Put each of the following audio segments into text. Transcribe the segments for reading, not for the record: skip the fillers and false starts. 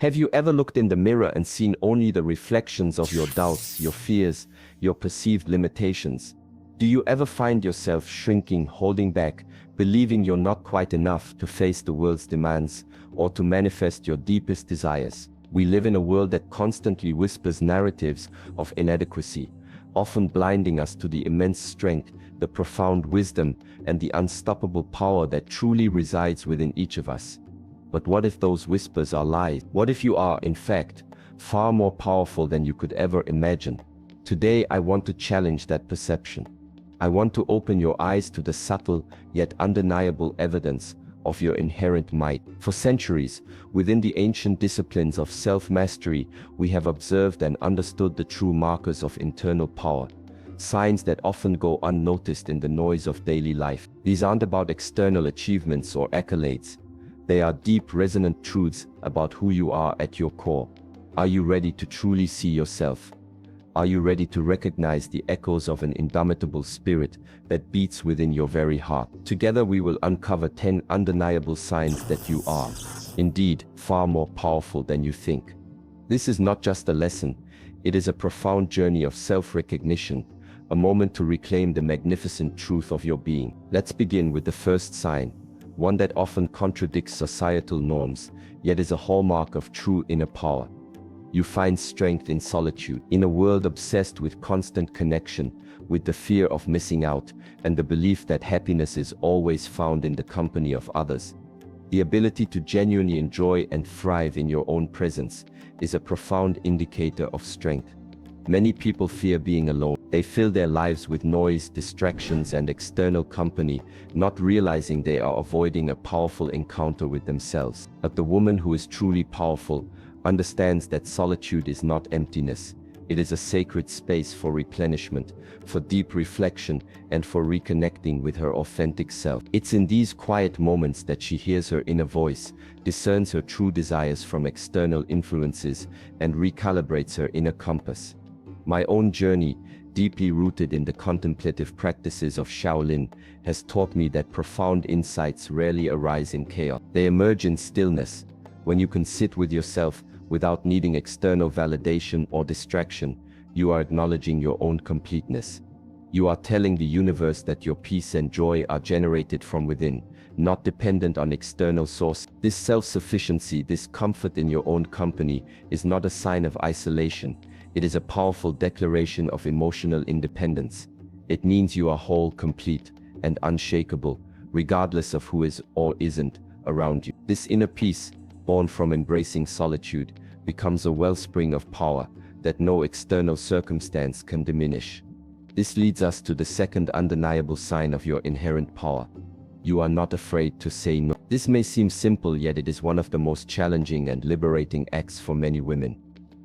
Have you ever looked in the mirror and seen only the reflections of your doubts, your fears, your perceived limitations? Do you ever find yourself shrinking, holding back, believing you're not quite enough to face the world's demands or to manifest your deepest desires? We live in a world that constantly whispers narratives of inadequacy, often blinding us to the immense strength, the profound wisdom, and the unstoppable power that truly resides within each of us. But what if those whispers are lies? What if you are, in fact, far more powerful than you could ever imagine? Today, I want to challenge that perception. I want to open your eyes to the subtle, yet undeniable evidence of your inherent might. For centuries, within the ancient disciplines of self-mastery, we have observed and understood the true markers of internal power, signs that often go unnoticed in the noise of daily life. These aren't about external achievements or accolades. They are deep, resonant truths about who you are at your core. Are you ready to truly see yourself? Are you ready to recognize the echoes of an indomitable spirit that beats within your very heart? Together we will uncover 10 undeniable signs that you are, indeed, far more powerful than you think. This is not just a lesson, it is a profound journey of self-recognition, a moment to reclaim the magnificent truth of your being. Let's begin with the first sign, one that often contradicts societal norms, yet is a hallmark of true inner power. You find strength in solitude. In a world obsessed with constant connection, with the fear of missing out, and the belief that happiness is always found in the company of others, the ability to genuinely enjoy and thrive in your own presence is a profound indicator of strength. Many people fear being alone. They fill their lives with noise, distractions, and external company, not realizing they are avoiding a powerful encounter with themselves. But the woman who is truly powerful understands that solitude is not emptiness. It is a sacred space for replenishment, for deep reflection, and for reconnecting with her authentic self. It's in these quiet moments that she hears her inner voice, discerns her true desires from external influences, and recalibrates her inner compass. My own journey, deeply rooted in the contemplative practices of Shaolin, has taught me that profound insights rarely arise in chaos. They emerge in stillness. When you can sit with yourself without needing external validation or distraction, you are acknowledging your own completeness. You are telling the universe that your peace and joy are generated from within, not dependent on external sources. This self-sufficiency, this comfort in your own company, is not a sign of isolation. It is a powerful declaration of emotional independence. It means you are whole, complete, and unshakable, regardless of who is or isn't around you. This inner peace, born from embracing solitude, becomes a wellspring of power that no external circumstance can diminish. This leads us to the second undeniable sign of your inherent power. You are not afraid to say no. This may seem simple, yet it is one of the most challenging and liberating acts for many women.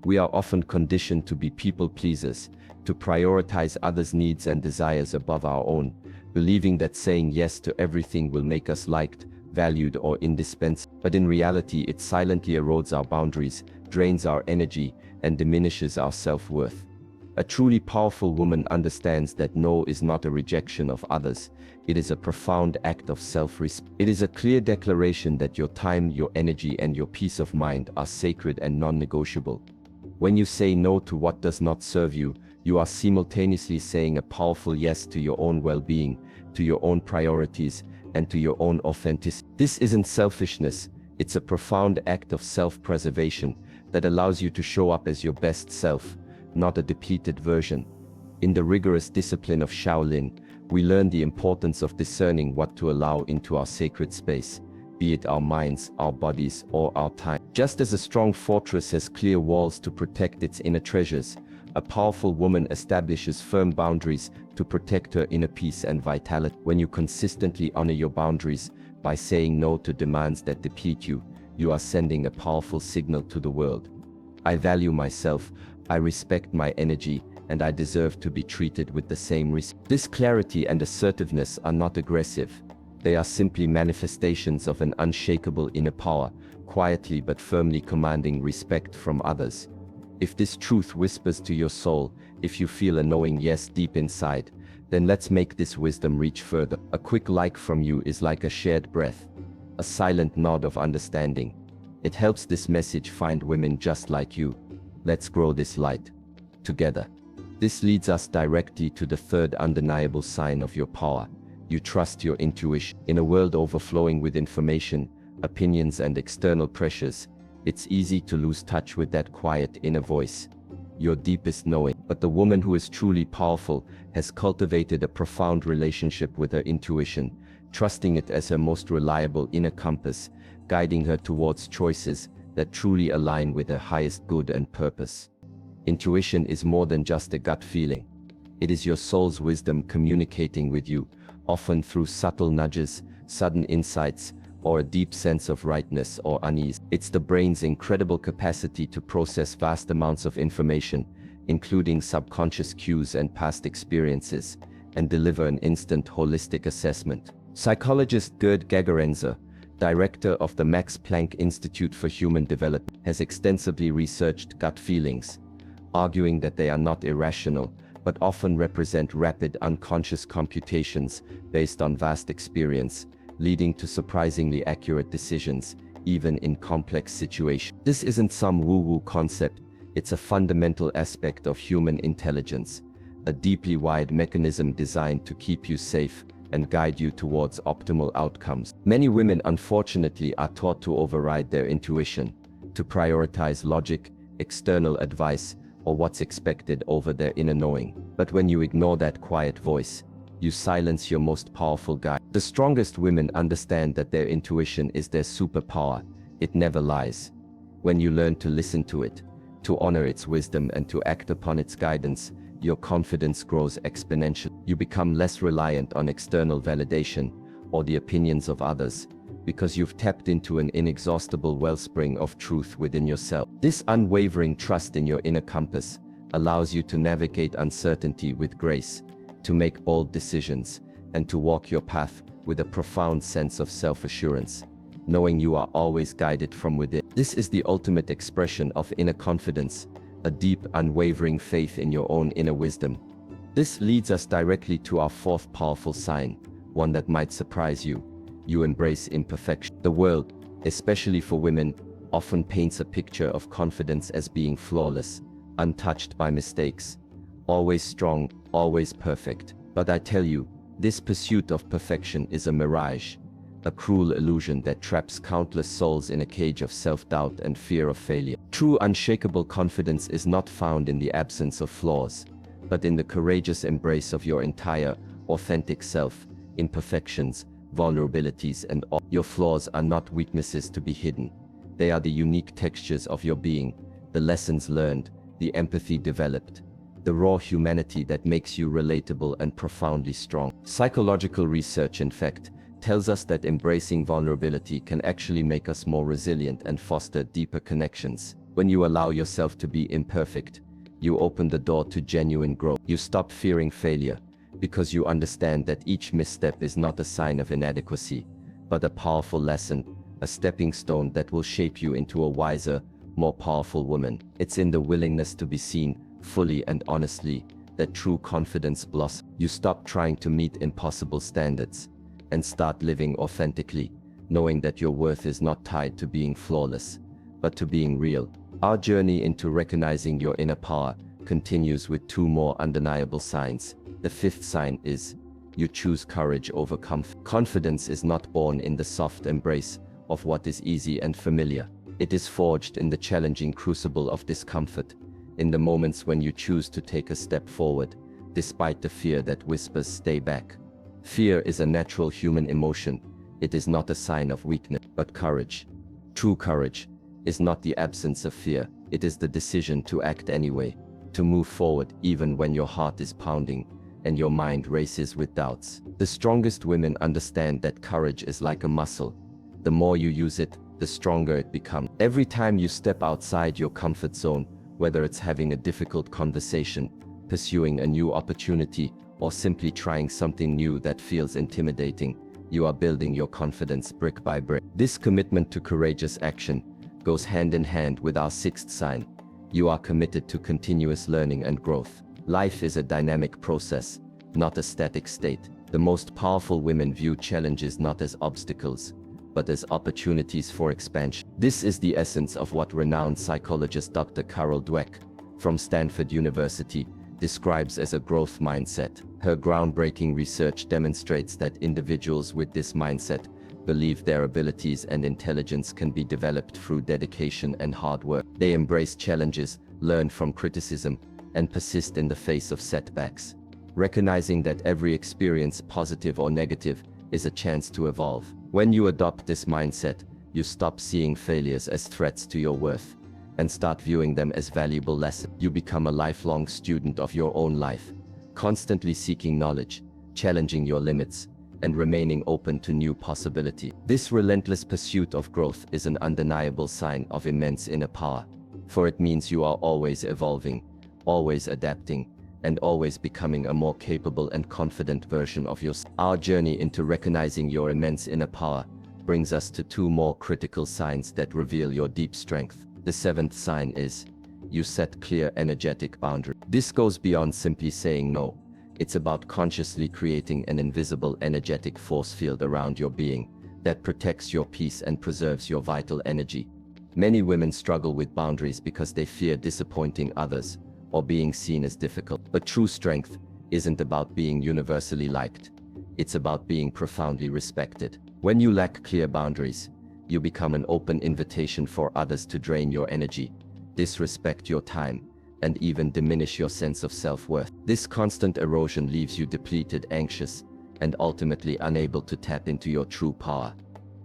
We are often conditioned to be people pleasers, to prioritize others' needs and desires above our own, believing that saying yes to everything will make us liked, valued, or indispensable. But in reality, it silently erodes our boundaries, drains our energy, and diminishes our self-worth. A truly powerful woman understands that no is not a rejection of others. It is a profound act of self-respect. It is a clear declaration that your time, your energy, and your peace of mind are sacred and non-negotiable. When you say no to what does not serve you, you are simultaneously saying a powerful yes to your own well-being, to your own priorities, and to your own authenticity. This isn't selfishness, it's a profound act of self-preservation that allows you to show up as your best self, not a depleted version. In the rigorous discipline of Shaolin, we learn the importance of discerning what to allow into our sacred space, be it our minds, our bodies, or our time. Just as a strong fortress has clear walls to protect its inner treasures, a powerful woman establishes firm boundaries to protect her inner peace and vitality. When you consistently honor your boundaries by saying no to demands that deplete you, you are sending a powerful signal to the world. I value myself, I respect my energy, and I deserve to be treated with the same respect. This clarity and assertiveness are not aggressive. They are simply manifestations of an unshakable inner power, quietly but firmly commanding respect from others. If this truth whispers to your soul, if you feel a knowing yes deep inside, then let's make this wisdom reach further. A quick like from you is like a shared breath, a silent nod of understanding, It helps this message find women just like you. Let's grow this light together. This leads us directly to the third undeniable sign of your power. You trust your intuition. In a world overflowing with information, opinions, and external pressures, it's easy to lose touch with that quiet inner voice, your deepest knowing. But the woman who is truly powerful has cultivated a profound relationship with her intuition, trusting it as her most reliable inner compass, guiding her towards choices that truly align with her highest good and purpose. Intuition is more than just a gut feeling. It is your soul's wisdom communicating with you, often through subtle nudges, sudden insights, or a deep sense of rightness or unease. It's the brain's incredible capacity to process vast amounts of information, including subconscious cues and past experiences, and deliver an instant holistic assessment. Psychologist Gerd Gigerenzer, director of the Max Planck Institute for Human Development, has extensively researched gut feelings, arguing that they are not irrational, but often represent rapid unconscious computations based on vast experience, leading to surprisingly accurate decisions, even in complex situations. This isn't some woo-woo concept, it's a fundamental aspect of human intelligence, a deeply wired mechanism designed to keep you safe and guide you towards optimal outcomes. Many women, unfortunately, are taught to override their intuition, to prioritize logic, external advice, or what's expected over their inner knowing. But when you ignore that quiet voice, you silence your most powerful guide. The strongest women understand that their intuition is their superpower. It never lies. When you learn to listen to it, to honor its wisdom, and to act upon its guidance, your confidence grows exponentially. You become less reliant on external validation or the opinions of others, because you've tapped into an inexhaustible wellspring of truth within yourself. This unwavering trust in your inner compass allows you to navigate uncertainty with grace, to make bold decisions, and to walk your path with a profound sense of self-assurance, knowing you are always guided from within. This is the ultimate expression of inner confidence, a deep, unwavering faith in your own inner wisdom. This leads us directly to our fourth powerful sign, one that might surprise you. You embrace imperfection. The world, especially for women, often paints a picture of confidence as being flawless, untouched by mistakes, always strong, always perfect. But I tell you, this pursuit of perfection is a mirage, a cruel illusion that traps countless souls in a cage of self-doubt and fear of failure. True unshakable confidence is not found in the absence of flaws, but in the courageous embrace of your entire, authentic self. Imperfections, vulnerabilities, and all your flaws are not weaknesses to be hidden. They are the unique textures of your being, the lessons learned, the empathy developed, the raw humanity that makes you relatable and profoundly strong. Psychological research, in fact, tells us that embracing vulnerability can actually make us more resilient and foster deeper connections. When you allow yourself to be imperfect, you open the door to genuine growth. You stop fearing failure, because you understand that each misstep is not a sign of inadequacy, but a powerful lesson, a stepping stone that will shape you into a wiser, more powerful woman. It's in the willingness to be seen, fully and honestly, that true confidence blossoms. You stop trying to meet impossible standards, and start living authentically, knowing that your worth is not tied to being flawless, but to being real. Our journey into recognizing your inner power continues with two more undeniable signs. The fifth sign is, you choose courage over comfort. Confidence is not born in the soft embrace of what is easy and familiar. It is forged in the challenging crucible of discomfort, in the moments when you choose to take a step forward, despite the fear that whispers stay back. Fear is a natural human emotion. It is not a sign of weakness, but courage. True courage is not the absence of fear. It is the decision to act anyway, to move forward even when your heart is pounding and your mind races with doubts. The strongest women understand that courage is like a muscle. The more you use it, the stronger it becomes. Every time you step outside your comfort zone, whether it's having a difficult conversation, pursuing a new opportunity, or simply trying something new that feels intimidating, you are building your confidence brick by brick. This commitment to courageous action goes hand in hand with our sixth sign. You are committed to continuous learning and growth. Life is a dynamic process, not a static state. The most powerful women view challenges not as obstacles, but as opportunities for expansion. This is the essence of what renowned psychologist Dr. Carol Dweck from Stanford University describes as a growth mindset. Her groundbreaking research demonstrates that individuals with this mindset believe their abilities and intelligence can be developed through dedication and hard work. They embrace challenges, learn from criticism, and persist in the face of setbacks, recognizing that every experience, positive or negative, is a chance to evolve. When you adopt this mindset, you stop seeing failures as threats to your worth and start viewing them as valuable lessons. You become a lifelong student of your own life, constantly seeking knowledge, challenging your limits, and remaining open to new possibility. This relentless pursuit of growth is an undeniable sign of immense inner power, for it means you are always evolving, always adapting, and always becoming a more capable and confident version of yourself. Our journey into recognizing your immense inner power brings us to two more critical signs that reveal your deep strength. The seventh sign is, you set clear energetic boundaries. This goes beyond simply saying no. It's about consciously creating an invisible energetic force field around your being that protects your peace and preserves your vital energy. Many women struggle with boundaries because they fear disappointing others or being seen as difficult. But true strength isn't about being universally liked. It's about being profoundly respected. When you lack clear boundaries, you become an open invitation for others to drain your energy, disrespect your time, and even diminish your sense of self-worth. This constant erosion leaves you depleted, anxious, and ultimately unable to tap into your true power.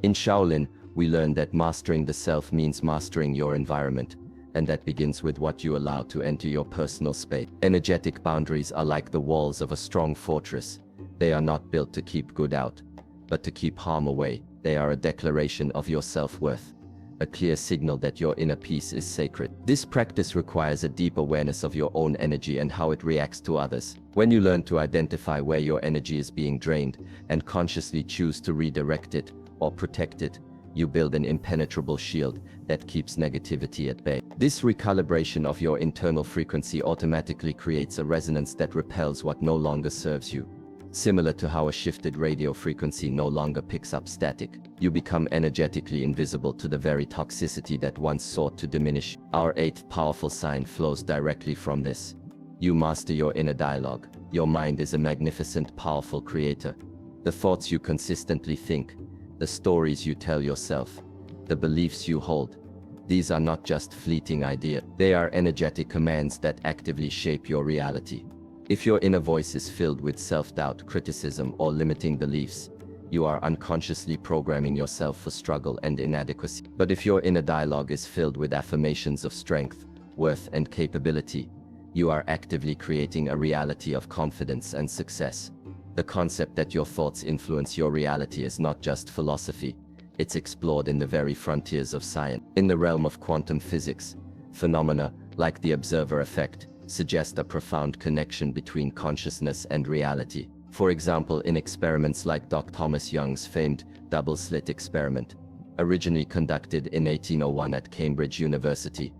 In Shaolin, we learn that mastering the self means mastering your environment, and that begins with what you allow to enter your personal space. Energetic boundaries are like the walls of a strong fortress. They are not built to keep good out, but to keep harm away. They are a declaration of your self-worth, a clear signal that your inner peace is sacred. This practice requires a deep awareness of your own energy and how it reacts to others. When you learn to identify where your energy is being drained and consciously choose to redirect it or protect it, you build an impenetrable shield that keeps negativity at bay. This recalibration of your internal frequency automatically creates a resonance that repels what no longer serves you. Similar to how a shifted radio frequency no longer picks up static, you become energetically invisible to the very toxicity that once sought to diminish. Our eighth powerful sign flows directly from this. You master your inner dialogue. Your mind is a magnificent, powerful creator. The thoughts you consistently think, the stories you tell yourself, the beliefs you hold, these are not just fleeting ideas. They are energetic commands that actively shape your reality. If your inner voice is filled with self-doubt, criticism, or limiting beliefs, you are unconsciously programming yourself for struggle and inadequacy. But if your inner dialogue is filled with affirmations of strength, worth, and capability, you are actively creating a reality of confidence and success. The concept that your thoughts influence your reality is not just philosophy. It's explored in the very frontiers of science. In the realm of quantum physics, phenomena like the observer effect suggest a profound connection between consciousness and reality. For example, in experiments like Dr. Thomas Young's famed double-slit experiment, originally conducted in 1801 at Cambridge University,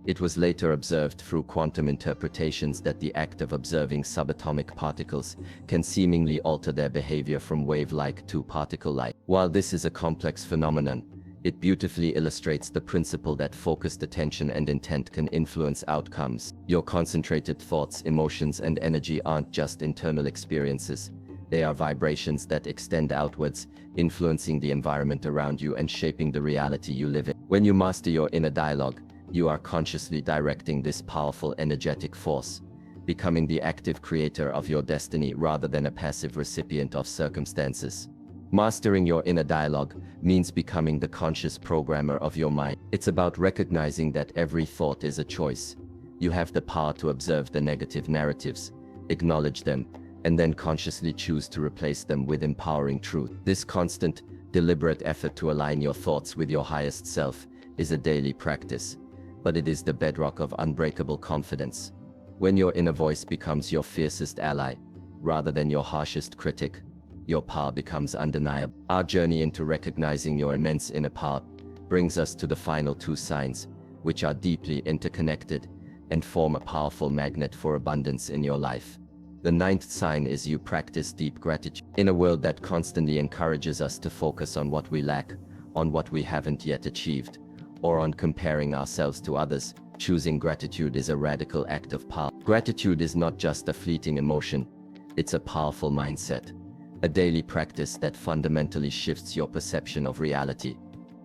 it was later observed through quantum interpretations that the act of observing subatomic particles can seemingly alter their behavior from wave-like to particle-like. While this is a complex phenomenon, it beautifully illustrates the principle that focused attention and intent can influence outcomes. Your concentrated thoughts, emotions, and energy aren't just internal experiences. They are vibrations that extend outwards, influencing the environment around you and shaping the reality you live in. When you master your inner dialogue, you are consciously directing this powerful energetic force, becoming the active creator of your destiny rather than a passive recipient of circumstances. Mastering your inner dialogue means becoming the conscious programmer of your mind. It's about recognizing that every thought is a choice. You have the power to observe the negative narratives, acknowledge them, and then consciously choose to replace them with empowering truth. This constant, deliberate effort to align your thoughts with your highest self is a daily practice, but it is the bedrock of unbreakable confidence. When your inner voice becomes your fiercest ally, rather than your harshest critic, your power becomes undeniable. Our journey into recognizing your immense inner power brings us to the final two signs, which are deeply interconnected and form a powerful magnet for abundance in your life. The ninth sign is you practice deep gratitude. In a world that constantly encourages us to focus on what we lack, on what we haven't yet achieved, or on comparing ourselves to others. Choosing gratitude is a radical act of power. Gratitude is not just a fleeting emotion, it's a powerful mindset, a daily practice that fundamentally shifts your perception of reality.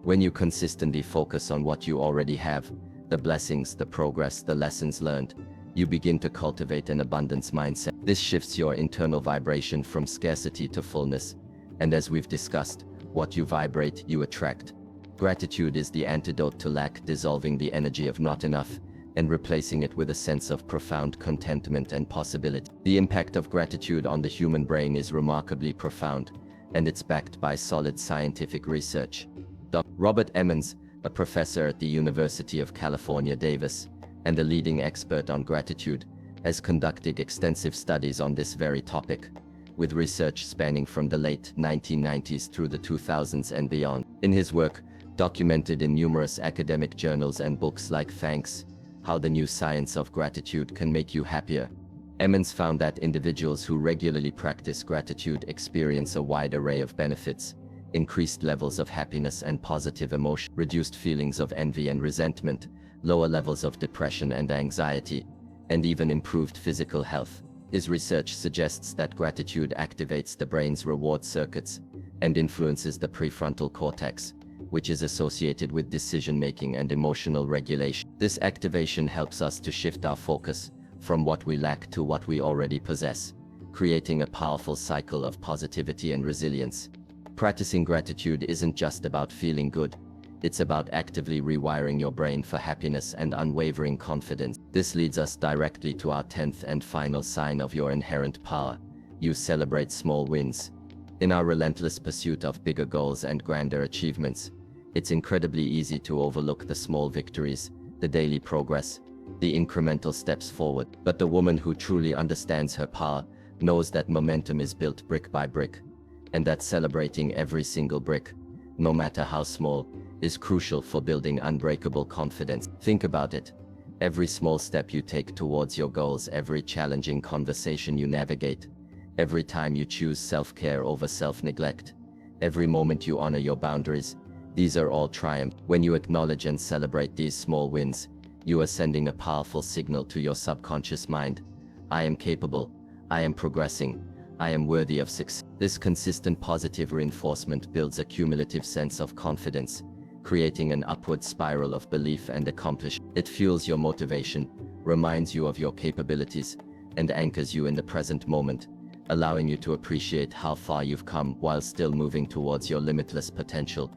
When you consistently focus on what you already have, the blessings, the progress, the lessons learned, you begin to cultivate an abundance mindset. This shifts your internal vibration from scarcity to fullness, and as we've discussed, what you vibrate, you attract. Gratitude is the antidote to lack, dissolving the energy of not enough and replacing it with a sense of profound contentment and possibility. The impact of gratitude on the human brain is remarkably profound, and it's backed by solid scientific research. Dr. Robert Emmons, a professor at the University of California, Davis, and a leading expert on gratitude, has conducted extensive studies on this very topic, with research spanning from the late 1990s through the 2000s and beyond. In his work, documented in numerous academic journals and books like Thanks, How the New Science of Gratitude Can Make You Happier, Emmons found that individuals who regularly practice gratitude experience a wide array of benefits: increased levels of happiness and positive emotion, reduced feelings of envy and resentment, lower levels of depression and anxiety, and even improved physical health. His research suggests that gratitude activates the brain's reward circuits and influences the prefrontal cortex, which is associated with decision-making and emotional regulation. This activation helps us to shift our focus from what we lack to what we already possess, creating a powerful cycle of positivity and resilience. Practicing gratitude isn't just about feeling good, it's about actively rewiring your brain for happiness and unwavering confidence. This leads us directly to our 10th and final sign of your inherent power. You celebrate small wins. In our relentless pursuit of bigger goals and grander achievements, it's incredibly easy to overlook the small victories, the daily progress, the incremental steps forward. But the woman who truly understands her power knows that momentum is built brick by brick, and that celebrating every single brick, no matter how small, is crucial for building unbreakable confidence. Think about it. Every small step you take towards your goals, every challenging conversation you navigate, every time you choose self-care over self-neglect, every moment you honor your boundaries, these are all triumphs. When you acknowledge and celebrate these small wins, you are sending a powerful signal to your subconscious mind. I am capable. I am progressing. I am worthy of success. This consistent positive reinforcement builds a cumulative sense of confidence, creating an upward spiral of belief and accomplishment. It fuels your motivation, reminds you of your capabilities, and anchors you in the present moment, allowing you to appreciate how far you've come while still moving towards your limitless potential.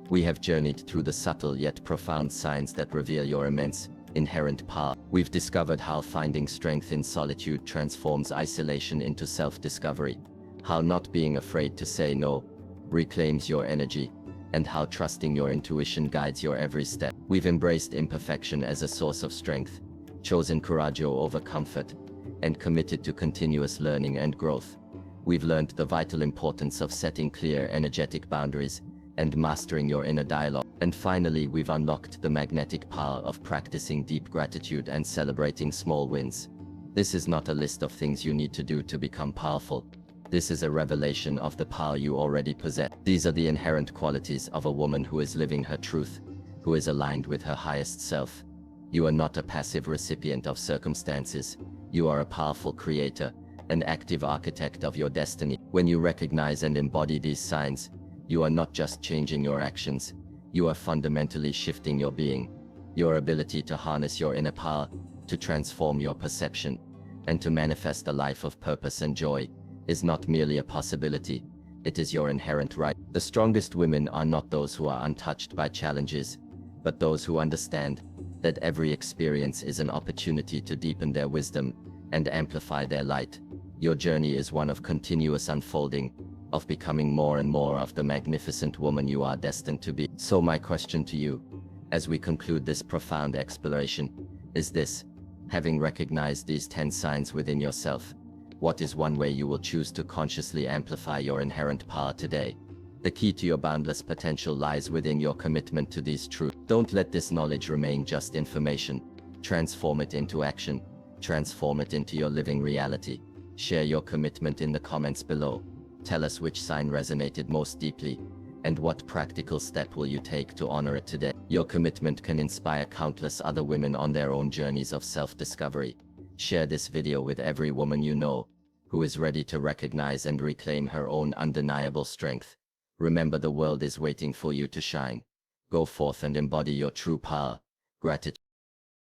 We have journeyed through the subtle yet profound signs that reveal your immense, inherent power. We've discovered how finding strength in solitude transforms isolation into self-discovery, how not being afraid to say no reclaims your energy, and how trusting your intuition guides your every step. We've embraced imperfection as a source of strength, chosen courage over comfort, and committed to continuous learning and growth. We've learned the vital importance of setting clear, energetic boundaries and mastering your inner dialogue. And finally, we've unlocked the magnetic power of practicing deep gratitude and celebrating small wins. This is not a list of things you need to do to become powerful. This is a revelation of the power you already possess. These are the inherent qualities of a woman who is living her truth, who is aligned with her highest self. You are not a passive recipient of circumstances. You are a powerful creator, an active architect of your destiny. When you recognize and embody these signs, you are not just changing your actions, you are fundamentally shifting your being. Your ability to harness your inner power, to transform your perception, and to manifest a life of purpose and joy, is not merely a possibility, it is your inherent right. The strongest women are not those who are untouched by challenges, but those who understand that every experience is an opportunity to deepen their wisdom and amplify their light. Your journey is one of continuous unfolding, of becoming more and more of the magnificent woman you are destined to be. So my question to you, as we conclude this profound exploration, is this: having recognized these 10 signs within yourself, what is one way you will choose to consciously amplify your inherent power today? The key to your boundless potential lies within your commitment to these truths. Don't let this knowledge remain just information. Transform it into action. Transform it into your living reality. Share your commitment in the comments below. Tell us which sign resonated most deeply, And what practical step will you take to honor it today? Your commitment can inspire countless other women on their own journeys of self-discovery. Share this video with every woman you know who is ready to recognize and reclaim her own undeniable strength. Remember, the world is waiting for you to shine. Go forth and embody your true power. Gratitude.